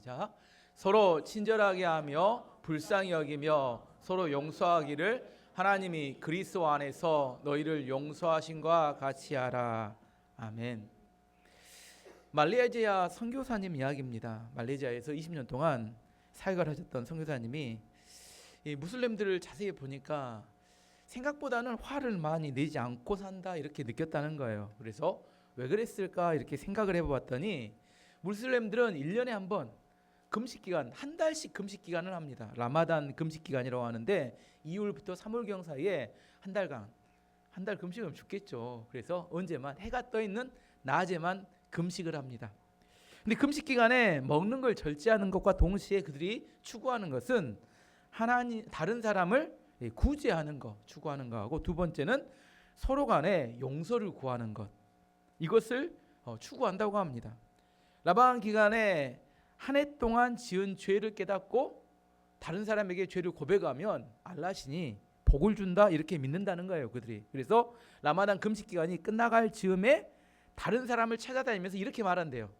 시작. 서로 친절하게 하며 불쌍히 여기며 서로 용서하기를 하나님이 그리스도 안에서 너희를 용서하신과 같이 하라. 아멘. 말레이시아 선교사님 이야기입니다. 말레이시아에서 20년 동안 사역을 하셨던 선교사님이 이 무슬림들을 자세히 보니까 생각보다는 화를 많이 내지 않고 산다 이렇게 느꼈다는 거예요. 그래서 왜 그랬을까 이렇게 생각을 해보았더니 무슬림들은 1년에 한 번 금식기간, 한 달씩 금식기간을 합니다. 라마단 금식기간이라고 하는데 2월부터 3월경 사이에 한 달간, 한 달 금식하면 죽겠죠. 그래서 언제만 해가 떠 있는 낮에만 금식을 합니다. 근데 금식 기간에 먹는 걸 절제하는 것과 동시에 그들이 추구하는 것은 하나님, 다른 사람을 구제하는 것, 추구하는 것하고 두 번째는 서로 간에 용서를 구하는 것, 이것을 추구한다고 합니다. 라마단 기간에 한 해 동안 지은 죄를 깨닫고 다른 사람에게 죄를 고백하면 알라신이 복을 준다 이렇게 믿는다는 거예요, 그들이. 그래서 라마단 금식 기간이 끝나갈 즈음에 다른 사람을 찾아다니면서 이렇게 말한대요.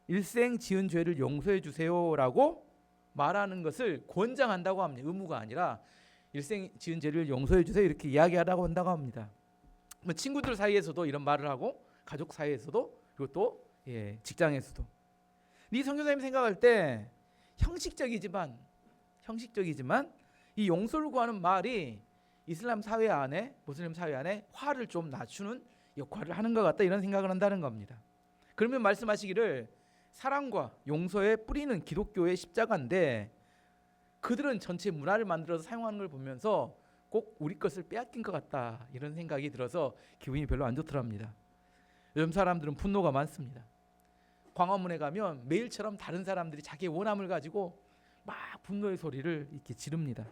일생 지은 죄를 용서해 주세요라고 말하는 것을 권장한다고 합니다. 의무가 아니라 일생 지은 죄를 용서해 주세요 이렇게 이야기하라고 한다고 합니다. 뭐 친구들 사이에서도 이런 말을 하고 가족 사이에서도 그리고 또 직장에서도. 이 선교사님 생각할 때 형식적이지만 이 용서를 구하는 말이 이슬람 사회 안에, 무슬림 사회 안에 화를 좀 낮추는 역할을 하는 것 같다 이런 생각을 한다는 겁니다. 그러면 말씀하시기를 사랑과 용서에 뿌리는 기독교의 십자가인데 그들은 전체 문화를 만들어서 사용하는 걸 보면서 꼭 우리 것을 빼앗긴 것 같다 이런 생각이 들어서 기분이 별로 안 좋더랍니다. 요즘 사람들은 분노가 많습니다. 광화문에 가면 매일처럼 다른 사람들이 자기의 원함을 가지고 막 분노의 소리를 이렇게 지릅니다.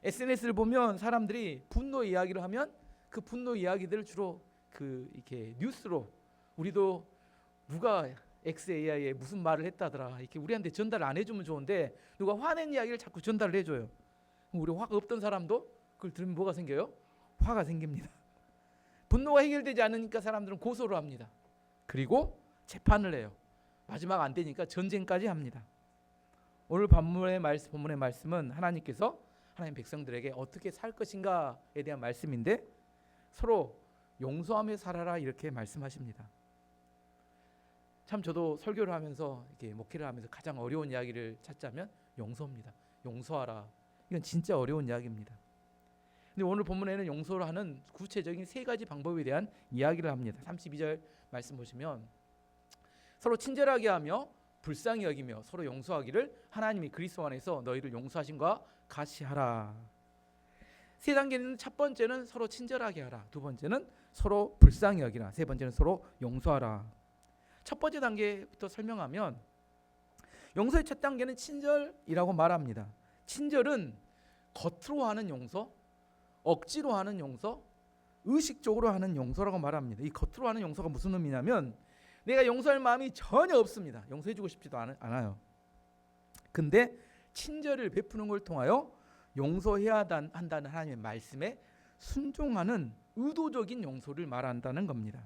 SNS를 보면 사람들이 분노 이야기를 하면 그 분노 이야기들을 주로 이렇게 뉴스로 우리도 누가 XAI에 무슨 말을 했다더라 이렇게 우리한테 전달을 안 해주면 좋은데 누가 화낸 이야기를 자꾸 전달을 해줘요. 우리 화가 없던 사람도 그걸 들으면 뭐가 생겨요? 화가 생깁니다. 분노가 해결되지 않으니까 사람들은 고소를 합니다. 그리고 재판을 해요. 마지막 안 되니까 전쟁까지 합니다. 오늘 본문의 말씀은 하나님께서 하나님 백성들에게 어떻게 살 것인가에 대한 말씀인데 서로 용서하며 살아라 이렇게 말씀하십니다. 참 저도 설교를 하면서 이렇게 목회를 하면서 가장 어려운 이야기를 찾자면 용서입니다. 용서하라. 이건 진짜 어려운 이야기입니다. 근데 오늘 본문에는 용서를 하는 구체적인 세 가지 방법에 대한 이야기를 합니다. 32절 말씀 보시면 서로 친절하게 하며 불쌍히 여기며 서로 용서하기를 하나님이 그리스도 안에서 너희를 용서하신과 같이 하라. 세 단계는 첫 번째는 서로 친절하게 하라. 두 번째는 서로 불쌍히 여기라. 세 번째는 서로 용서하라. 첫 번째 단계부터 설명하면 용서의 첫 단계는 친절이라고 말합니다. 친절은 겉으로 하는 용서, 억지로 하는 용서, 의식적으로 하는 용서라고 말합니다. 이 겉으로 하는 용서가 무슨 의미냐면 내가 용서할 마음이 전혀 없습니다. 용서해주고 싶지도 않아요. 근데 친절을 베푸는 걸 통하여 용서해야 한다는 하나님의 말씀에 순종하는 의도적인 용서를 말한다는 겁니다.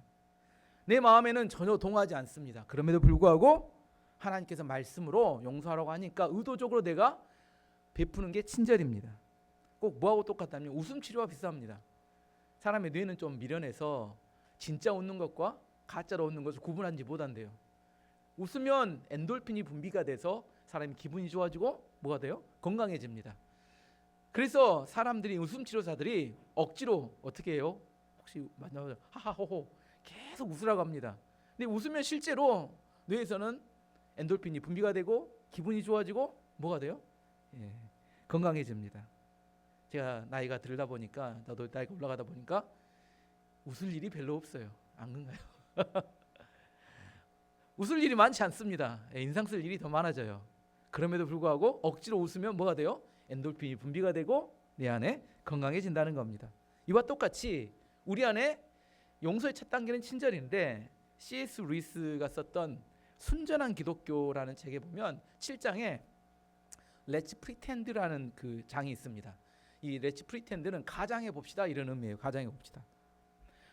내 마음에는 전혀 동하지 않습니다. 그럼에도 불구하고 하나님께서 말씀으로 용서하라고 하니까 의도적으로 내가 베푸는 게 친절입니다. 꼭 뭐하고 똑같다면 웃음 치료와 비슷합니다. 사람의 뇌는 좀 미련해서 진짜 웃는 것과 가짜로 웃는 것을 구분하지 못한대요. 웃으면 엔돌핀이 분비가 돼서 사람이 기분이 좋아지고 뭐가 돼요? 건강해집니다. 그래서 사람들이 웃음 치료사들이 억지로 어떻게 해요? 혹시 맞나요? 하하호호 계속 웃으라고 합니다. 근데 웃으면 실제로 뇌에서는 엔돌핀이 분비가 되고 기분이 좋아지고 뭐가 돼요? 건강해집니다. 제가 나이가 들다 보니까 나도 나이가 올라가다 보니까 웃을 일이 별로 없어요. 안 그런가요? 웃을 일이 많지 않습니다. 인상 쓸 일이 더 많아져요. 그럼에도 불구하고 억지로 웃으면 뭐가 돼요? 엔돌핀이 분비가 되고 내 안에 건강해진다는 겁니다. 이와 똑같이 우리 안에 용서의 첫 단계는 친절인데 C.S. 루이스가 썼던 순전한 기독교라는 책에 보면 7장에 Let's Pretend라는 그 장이 있습니다. 이 Let's Pretend는 가장해 봅시다 이런 의미예요. 가장해 봅시다.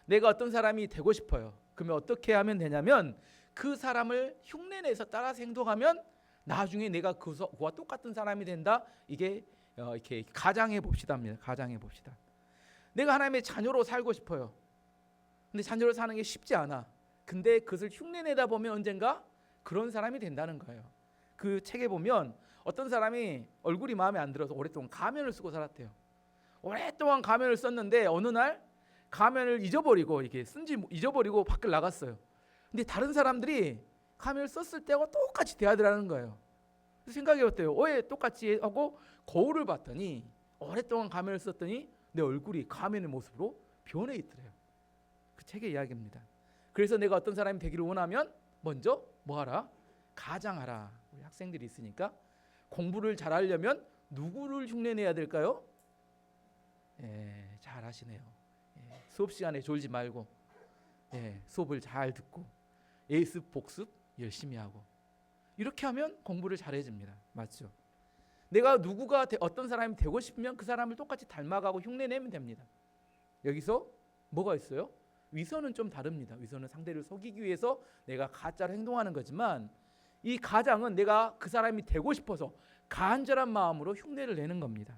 내가 어떤 사람이 되고 싶어요. 그러면 어떻게 하면 되냐면 그 사람을 흉내내서 따라서 행동하면 나중에 내가 그와 똑같은 사람이 된다. 이게 이렇게 가장해 봅시다입니다. 가장해 봅시다. 내가 하나님의 자녀로 살고 싶어요. 근데 자녀로 사는 게 쉽지 않아. 근데 그것을 흉내내다 보면 언젠가 그런 사람이 된다는 거예요. 그 책에 보면 어떤 사람이 얼굴이 마음에 안 들어서 오랫동안 가면을 쓰고 살았대요. 오랫동안 가면을 썼는데 어느 날 가면을 잊어버리고 이게 쓴지 잊어버리고 밖을 나갔어요. 근데 다른 사람들이 가면을 썼을 때하고 똑같이 대하더라는 거예요. 생각해봤대요. 왜 똑같이 하고 거울을 봤더니 오랫동안 가면을 썼더니 내 얼굴이 가면의 모습으로 변해 있더래요. 그 책의 이야기입니다. 그래서 내가 어떤 사람이 되기를 원하면 먼저 뭐하라? 가장하라. 우리 학생들이 있으니까 공부를 잘하려면 누구를 흉내내야 될까요? 잘 하시네요. 수업 시간에 졸지 말고 수업을 잘 듣고 예습 복습 열심히 하고 이렇게 하면 공부를 잘해집니다. 맞죠? 내가 누구가 어떤 사람이 되고 싶으면 그 사람을 똑같이 닮아가고 흉내내면 됩니다. 여기서 뭐가 있어요? 위선은 좀 다릅니다. 위선은 상대를 속이기 위해서 내가 가짜로 행동하는 거지만 이 가장은 내가 그 사람이 되고 싶어서 간절한 마음으로 흉내를 내는 겁니다.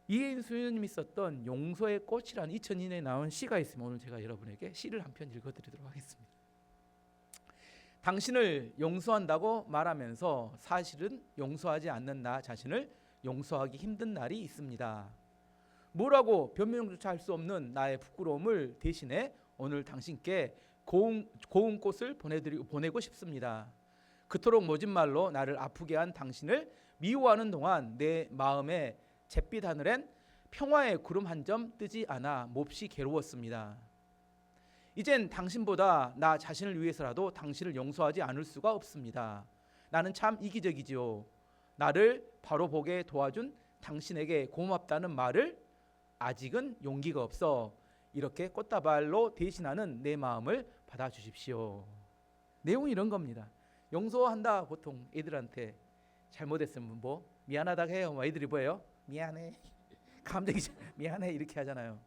이혜인 수녀님이 썼던 용서의 꽃이라는 2002년에 나온 시가 있으면 오늘 제가 여러분에게 시를 한 편 읽어드리도록 하겠습니다. 당신을 용서한다고 말하면서 사실은 용서하지 않는 나 자신을 용서하기 힘든 날이 있습니다. 뭐라고 변명조차 할 수 없는 나의 부끄러움을 대신해 오늘 당신께 고운 꽃을 보내고 싶습니다. 그토록 모진 말로 나를 아프게 한 당신을 미워하는 동안 내 마음에 잿빛 하늘엔 평화의 구름 한 점 뜨지 않아 몹시 괴로웠습니다. 이젠 당신보다 나 자신을 위해서라도 당신을 용서하지 않을 수가 없습니다. 나는 참 이기적이지요. 나를 바로 보게 도와준 당신에게 고맙다는 말을 아직은 용기가 없어 이렇게 꽃다발로 대신하는 내 마음을 받아주십시오. 내용이 이런 겁니다. 용서한다. 보통 애들한테 잘못했으면 뭐 미안하다고 해요. 뭐 애들이 뭐예요? 미안해. 감정이 미안해 이렇게 하잖아요.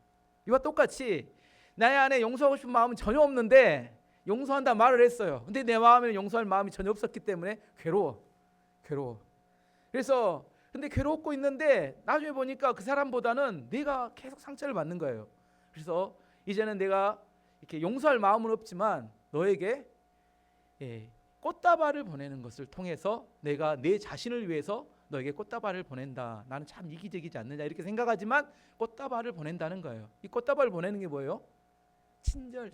이와 똑같이 나의 안에 용서하고 싶은 마음은 전혀 없는데 용서한다 말을 했어요. 근데 내 마음에는 용서할 마음이 전혀 없었기 때문에 괴로워. 그래서 근데 괴롭고 있는데 나중에 보니까 그 사람보다는 내가 계속 상처를 받는 거예요. 그래서 이제는 내가 이렇게 용서할 마음은 없지만 너에게 꽃다발을 보내는 것을 통해서 내가 내 자신을 위해서 너에게 꽃다발을 보낸다. 나는 참 이기적이지 않느냐 이렇게 생각하지만 꽃다발을 보낸다는 거예요. 이 꽃다발을 보내는 게 뭐예요? 친절.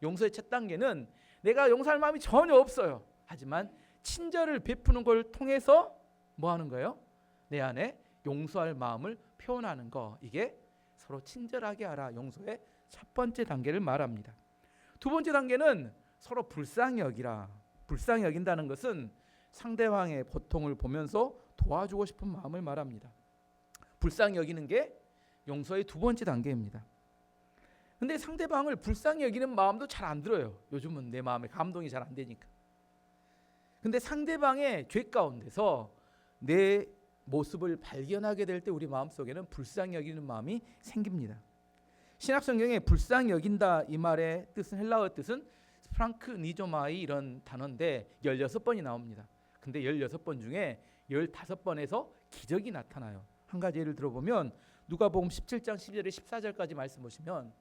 용서의 첫 단계는 내가 용서할 마음이 전혀 없어요. 하지만 친절을 베푸는 걸 통해서 뭐 하는 거예요? 내 안에 용서할 마음을 표현하는 거. 이게 서로 친절하게 하라. 용서의 첫 번째 단계를 말합니다. 두 번째 단계는 서로 불쌍히 여기라. 불쌍히 여긴다는 것은 상대방의 고통을 보면서 도와주고 싶은 마음을 말합니다. 불쌍히 여기는 게 용서의 두 번째 단계입니다. 근데 상대방을 불쌍히 여기는 마음도 잘 안 들어요. 요즘은 내 마음에 감동이 잘 안 되니까. 근데 상대방의 죄 가운데서 내 모습을 발견하게 될 때 우리 마음속에는 불쌍히 여기는 마음이 생깁니다. 신약 성경에 불쌍히 여긴다 이 말의 뜻은 헬라어 뜻은 스프랑크니조마이 이런 단어인데 16번이 나옵니다. 근데 16번 중에 15번에서 기적이 나타나요. 한 가지 예를 들어보면 누가복음 17장 12절에 14절까지 말씀 보시면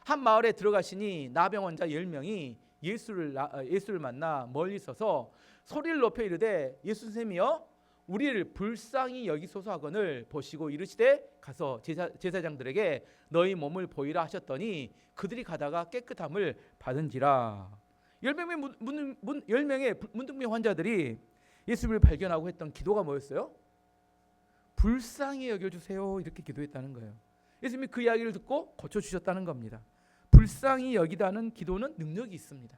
한 마을에 들어가시니 나병 환자 10명이 예수를 만나 멀리 서서 소리를 높여 이르되 예수 선생님이여 우리를 불쌍히 여기소서 하거늘 보시고 이르시되 가서 제사장들에게 너희 몸을 보이라 하셨더니 그들이 가다가 깨끗함을 받은지라. 10명의 문둥병 환자들이 예수를 발견하고 했던 기도가 뭐였어요? 불쌍히 여겨주세요 이렇게 기도했다는 거예요. 예수님이 그 이야기를 듣고 고쳐주셨다는 겁니다. 불쌍히 여기다는 기도는 능력이 있습니다.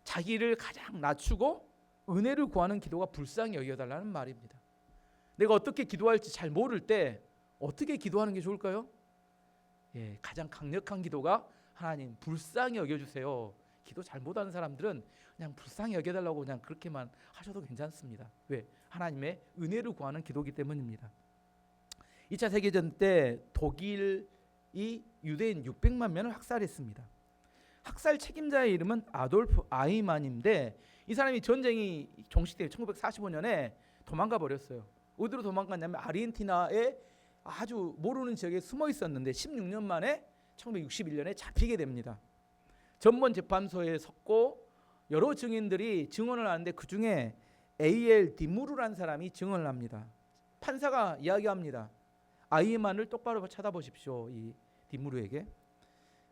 자기를 가장 낮추고 은혜를 구하는 기도가 불쌍히 여겨달라는 말입니다. 내가 어떻게 기도할지 잘 모를 때 어떻게 기도하는 게 좋을까요? 가장 강력한 기도가 하나님 불쌍히 여겨주세요. 기도 잘 못하는 사람들은 그냥 불쌍히 여겨달라고 그냥 그렇게만 하셔도 괜찮습니다. 왜? 하나님의 은혜를 구하는 기도이기 때문입니다. 2차 세계대전 때 독일이 유대인 600만 명을 학살했습니다. 학살 책임자의 이름은 아돌프 아이만인데 이 사람이 전쟁이 종식돼 1945년에 도망가 버렸어요. 어디로 도망갔냐면 아르헨티나에 아주 모르는 지역에 숨어 있었는데 16년 만에 1961년에 잡히게 됩니다. 전문 재판소에 섰고 여러 증인들이 증언을 하는데 그 중에 A.L. 디무르라는 사람이 증언을 합니다. 판사가 이야기합니다. 아이만을 똑바로 쳐다보십시오. 이 디무르에게.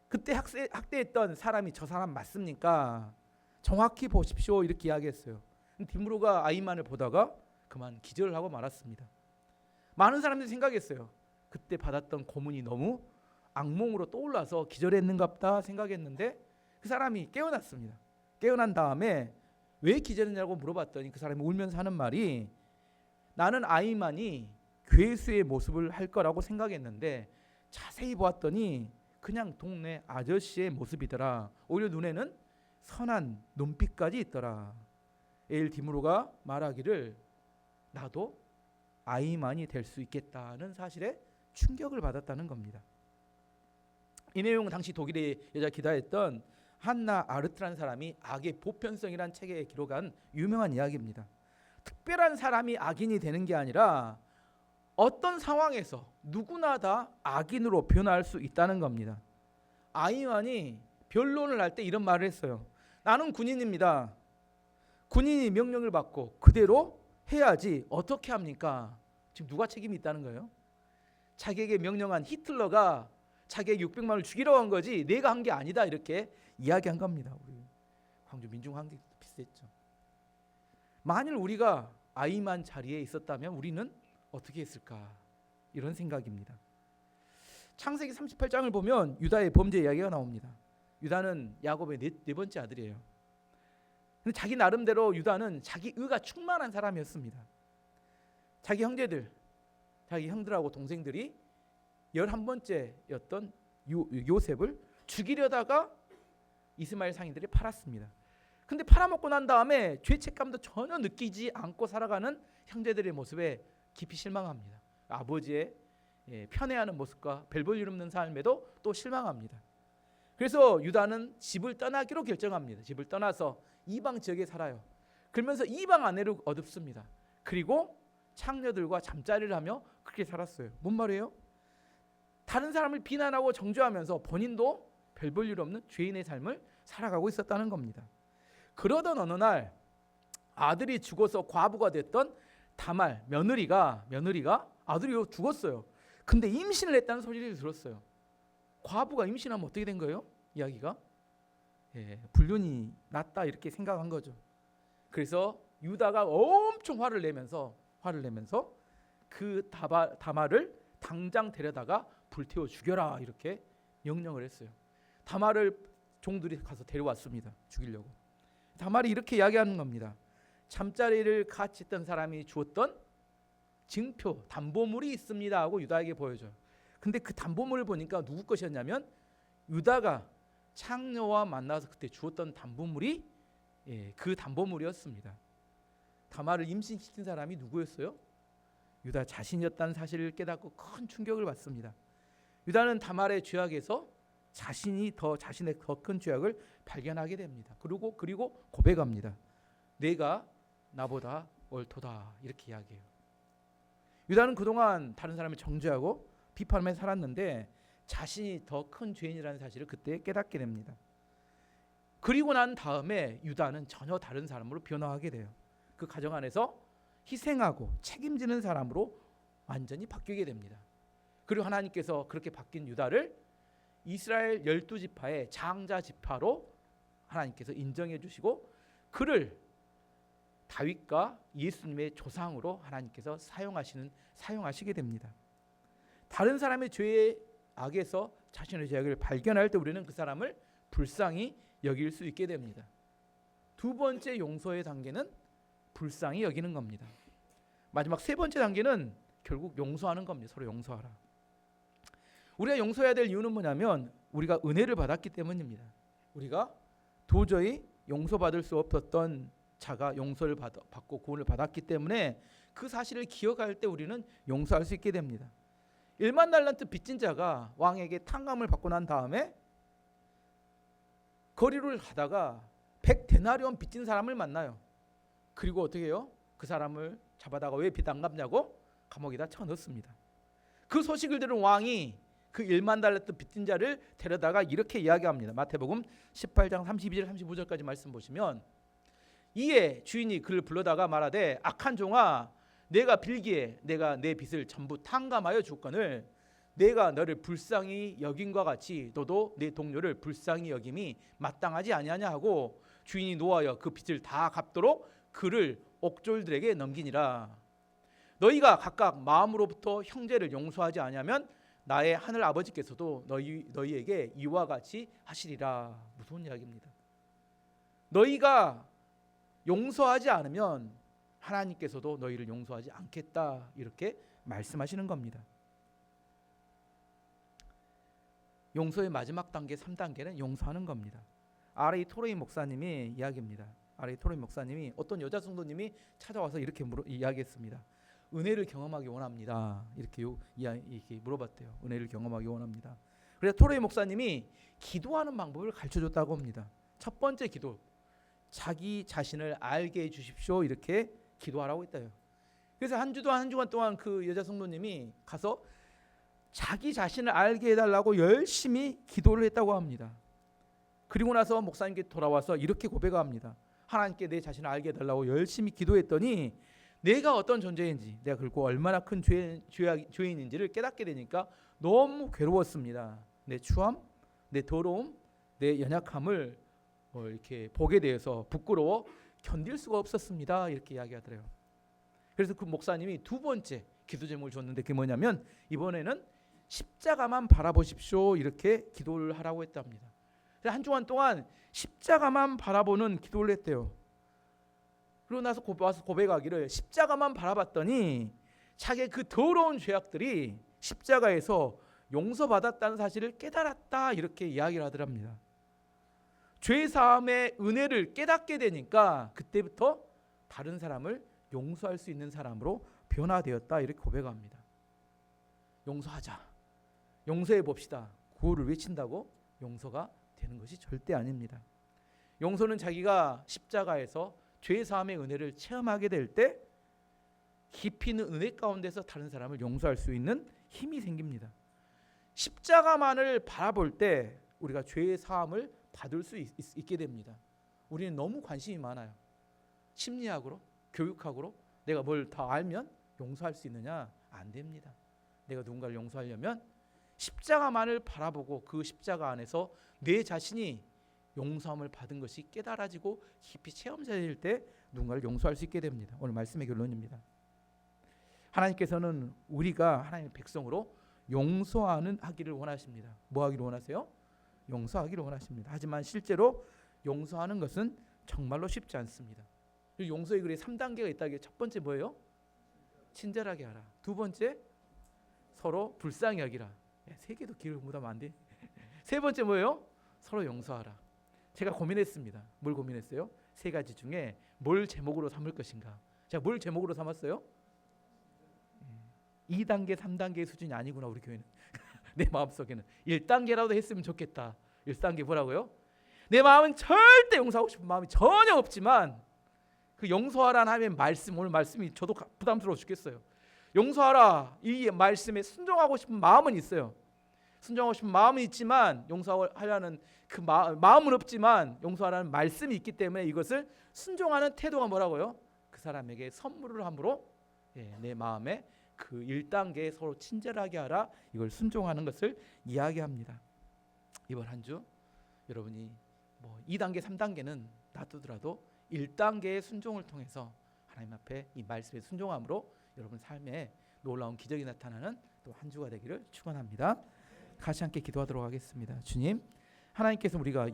그때 학대했던 사람이 저 사람 맞습니까? 정확히 보십시오. 이렇게 이야기했어요. 디무르가 아이만을 보다가 그만 기절을 하고 말았습니다. 많은 사람들이 생각했어요. 그때 받았던 고문이 너무 악몽으로 떠올라서 기절했는갑다 생각했는데 그 사람이 깨어났습니다. 깨어난 다음에 왜 기절했냐고 물어봤더니 그 사람이 울면서 하는 말이 나는 아이만이 괴수의 모습을 할 거라고 생각했는데 자세히 보았더니 그냥 동네 아저씨의 모습이더라. 오히려 눈에는 선한 눈빛까지 있더라. 에일 디무르가 말하기를 나도 아이만이 될 수 있겠다는 사실에 충격을 받았다는 겁니다. 이 내용은 당시 독일의 여자 기다했던 한나 아르트라는 사람이 악의 보편성이라는 책에 기록한 유명한 이야기입니다. 특별한 사람이 악인이 되는 게 아니라 어떤 상황에서 누구나 다 악인으로 변할 수 있다는 겁니다. 아이만이 변론을 할 때 이런 말을 했어요. 나는 군인입니다. 군인이 명령을 받고 그대로 해야지 어떻게 합니까? 지금 누가 책임이 있다는 거예요? 자기에게 명령한 히틀러가 자기에게 600만을 죽이려고 한 거지 내가 한 게 아니다 이렇게 이야기한 겁니다. 우리 광주 민중항쟁도 비슷했죠. 만일 우리가 아이만 자리에 있었다면 우리는 어떻게 했을까? 이런 생각입니다. 창세기 38장을 보면 유다의 범죄 이야기가 나옵니다. 유다는 야곱의 네 번째 아들이에요. 근데 자기 나름대로 유다는 자기 의가 충만한 사람이었습니다. 자기 형들하고 동생들이 11번째였던 요셉을 죽이려다가 이스마엘 상인들이 팔았습니다. 근데 팔아먹고 난 다음에 죄책감도 전혀 느끼지 않고 살아가는 형제들의 모습에 깊이 실망합니다. 아버지의 편애하는 모습과 별 볼 일 없는 삶에도 또 실망합니다. 그래서 유다는 집을 떠나기로 결정합니다. 집을 떠나서 이방 지역에 살아요. 그러면서 이방 아내를 얻습니다. 그리고 창녀들과 잠자리를 하며 그렇게 살았어요. 뭔 말이에요? 다른 사람을 비난하고 정죄하면서 본인도 별 볼 일 없는 죄인의 삶을 살아가고 있었다는 겁니다. 그러던 어느 날 아들이 죽어서 과부가 됐던 다말 며느리가 아들이 죽었어요. 근데 임신을 했다는 소리를 들었어요. 과부가 임신하면 어떻게 된 거예요? 이야기가 불륜이 났다 이렇게 생각한 거죠. 그래서 유다가 엄청 화를 내면서 그 다말을 당장 데려다가 불태워 죽여라 이렇게 명령을 했어요. 다말을 종들이 가서 데려왔습니다. 죽이려고. 다말이 이렇게 이야기하는 겁니다. 잠자리를 같이 했던 사람이 주었던 증표, 담보물이 있습니다 하고 유다에게 보여줘요. 근데 그 담보물을 보니까 누구 것이었냐면 유다가 창녀와 만나서 그때 주었던 담보물이 그 담보물이었습니다. 다말을 임신시킨 사람이 누구였어요? 유다 자신이었다는 사실을 깨닫고 큰 충격을 받습니다. 유다는 다말의 죄악에서 자신의 더 큰 죄악을 발견하게 됩니다. 그리고 고백합니다. 내가 나보다 옳도다 이렇게 이야기해요. 유다는 그동안 다른 사람을 정죄하고 비판하며 살았는데 자신이 더 큰 죄인이라는 사실을 그때 깨닫게 됩니다. 그리고 난 다음에 유다는 전혀 다른 사람으로 변화하게 돼요. 그 가정 안에서 희생하고 책임지는 사람으로 완전히 바뀌게 됩니다. 그리고 하나님께서 그렇게 바뀐 유다를 이스라엘 12지파의 장자 지파로 하나님께서 인정해 주시고 그를 다윗과 예수님의 조상으로 하나님께서 사용하시게 됩니다. 다른 사람의 죄의 악에서 자신의 죄악을 발견할 때 우리는 그 사람을 불쌍히 여길 수 있게 됩니다. 두 번째 용서의 단계는 불쌍히 여기는 겁니다. 마지막 세 번째 단계는 결국 용서하는 겁니다. 서로 용서하라. 우리가 용서해야 될 이유는 뭐냐면 우리가 은혜를 받았기 때문입니다. 우리가 도저히 용서받을 수 없었던 자가 용서를 받고 구원을 받았기 때문에 그 사실을 기억할 때 우리는 용서할 수 있게 됩니다. 1만 달란트 빚진 자가 왕에게 탕감을 받고 난 다음에 거리를 가다가 100데나리온 빚진 사람을 만나요. 그리고 어떻게 해요? 그 사람을 잡아다가 왜 빚 안 갚냐고 감옥에다 쳐넣습니다. 그 소식을 들은 왕이 그 1만 달란트 빚진 자를 데려다가 이렇게 이야기합니다. 마태복음 18장 32절 35절까지 말씀 보시면, 이에 주인이 그를 불러다가 말하되 악한 종아, 내가 빌기에 내가 내 빚을 전부 탕감하여 주거늘 내가 너를 불쌍히 여김과 같이 너도 내 동료를 불쌍히 여김이 마땅하지 아니하냐 하고 주인이 노하여 그 빚을 다 갚도록 그를 옥졸들에게 넘기니라. 너희가 각각 마음으로부터 형제를 용서하지 아니하면 나의 하늘 아버지께서도 너희에게 이와 같이 하시리라. 무서운 이야기입니다. 너희가 용서하지 않으면 하나님께서도 너희를 용서하지 않겠다, 이렇게 말씀하시는 겁니다. 용서의 마지막 단계 3단계는 용서하는 겁니다. R.A. 토레이 목사님이 이야기입니다. R.A. 토레이 목사님이 어떤 여자 성도님이 찾아와서 이렇게 이야기했습니다. 은혜를 경험하기 원합니다. 이렇게 물어봤대요. 은혜를 경험하기 원합니다. 그래서 토레이 목사님이 기도하는 방법을 가르쳐줬다고 합니다. 첫 번째 기도, 자기 자신을 알게 해주십시오, 이렇게 기도하라고 했대요. 그래서 한 주간 동안 그 여자 성도님이 가서 자기 자신을 알게 해달라고 열심히 기도를 했다고 합니다. 그리고 나서 목사님께 돌아와서 이렇게 고백합니다. 하나님께 내 자신을 알게 해달라고 열심히 기도했더니 내가 어떤 존재인지, 내가 그리고 얼마나 큰 죄인인지를 깨닫게 되니까 너무 괴로웠습니다. 내 추함, 내 더러움, 내 연약함을 이렇게 보게 되어서 부끄러워 견딜 수가 없었습니다, 이렇게 이야기하더래요. 그래서 그 목사님이 두 번째 기도 제목을 줬는데 그게 뭐냐면, 이번에는 십자가만 바라보십시오, 이렇게 기도를 하라고 했답니다. 한 주간 동안 십자가만 바라보는 기도를 했대요. 그러고 나서 와서 고백하기를, 십자가만 바라봤더니 자기의 그 더러운 죄악들이 십자가에서 용서받았다는 사실을 깨달았다, 이렇게 이야기를 하더랍니다. 죄사함의 은혜를 깨닫게 되니까 그때부터 다른 사람을 용서할 수 있는 사람으로 변화되었다, 이렇게 고백합니다. 용서하자, 용서해 봅시다, 구호를 외친다고 용서가 되는 것이 절대 아닙니다. 용서는 자기가 십자가에서 죄사함의 은혜를 체험하게 될 때 깊이 있는 은혜 가운데서 다른 사람을 용서할 수 있는 힘이 생깁니다. 십자가만을 바라볼 때 우리가 죄사함을 받을 수 있게 됩니다. 우리는 너무 관심이 많아요. 심리학으로, 교육학으로 내가 뭘 다 알면 용서할 수 있느냐? 안 됩니다. 내가 누군가를 용서하려면 십자가만을 바라보고 그 십자가 안에서 내 자신이 용서함을 받은 것이 깨달아지고 깊이 체험될 때 누군가를 용서할 수 있게 됩니다. 오늘 말씀의 결론입니다. 하나님께서는 우리가 하나님의 백성으로 하기를 원하십니다. 뭐 하기를 원하세요? 용서하기를 원하십니다. 하지만 실제로 용서하는 것은 정말로 쉽지 않습니다. 용서의 글에 3단계가 있다. 첫 번째 뭐예요? 친절하게 하라. 두 번째, 서로 불쌍히 여기라. 세 개도 기를 못하면 안 돼. 세 번째 뭐예요? 서로 용서하라. 제가 고민했습니다. 뭘 고민했어요? 세 가지 중에 뭘 제목으로 삼을 것인가. 제가 뭘 제목으로 삼았어요? 2단계, 3단계의 수준이 아니구나, 우리 교회는. 내 마음속에는 1단계라도 했으면 좋겠다. 1단계 뭐라고요? 내 마음은 절대 용서하고 싶은 마음이 전혀 없지만 그 용서하라는 하나님의 말씀, 오늘 말씀이 저도 부담스러워 죽겠어요. 용서하라, 이 말씀에 순종하고 싶은 마음은 있어요. 순종하고 싶은 마음은 있지만 용서하려는 그 마음은 없지만 용서하라는 말씀이 있기 때문에 이것을 순종하는 태도가 뭐라고요? 그 사람에게 선물을 함으로 내 마음에 그 1단계 서로 친절하게 하라, 이걸 순종하는 것을 이야기합니다. 이번 한 주 여러분이 2단계, 3단계는 놔두더라도 1단계의 순종을 통해서 하나님 앞에 이 말씀에 순종함으로 여러분 삶에 놀라운 기적이 나타나는 또 한 주가 되기를 축원합니다. 같이 함께 기도하도록 하겠습니다. 주님, 하나님께서 우리가